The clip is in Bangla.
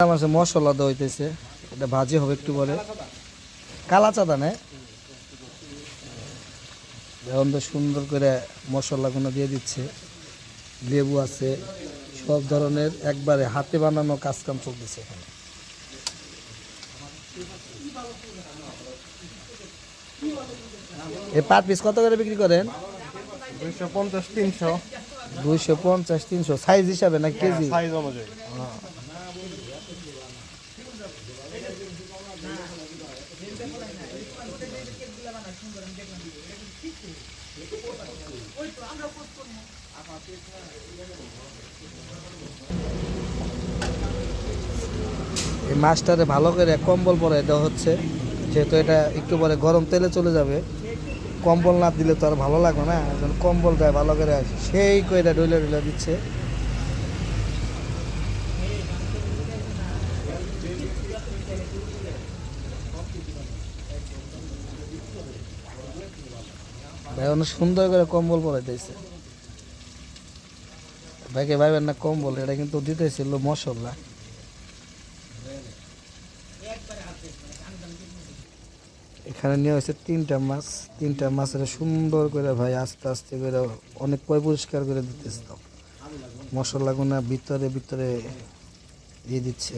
মাছে মশলা দেওয়া হইতেছে, এটা ভাজি হবে একটু পরে। কালা চাঁদা নেই, এখন তো সুন্দর করে মশলাগুলো দিয়ে দিচ্ছে। লেবু আছে, সব ধরনের একবারে হাতে বানানো কাজ কাম চলতেছে এখানে। এই পার পিস কত করে বিক্রি করেন? 250 300 250 300 সাইজ হিসাবে না কেজি? সাইজ অনুযায়ী। এই মাছটারে ভালো করে কম্বল পরে দেওয়া হচ্ছে, যেহেতু এটা একটু পরে গরম তেলে চলে যাবে। কম্বল না দিলে তো আর ভালো লাগবে না, এখন কম্বল দেয় ভালো করে, সেই করে ডইলে ডইলে দিচ্ছে। ভাই অনেক সুন্দর করে কম্বল পরে দিয়েছে। ভাইকে ভাইবেন না কম্বল, এটা কিন্তু দিতেছিল মশলা। এখানে নিয়ে হয়েছে 3টা মাছ, 3টা মাছের সুন্দর করে ভাই আস্তে আস্তে করে অনেক পরিষ্কার করে দিতেছে। মশলাগুলো ভিতরে ভিতরে দিয়ে দিচ্ছে।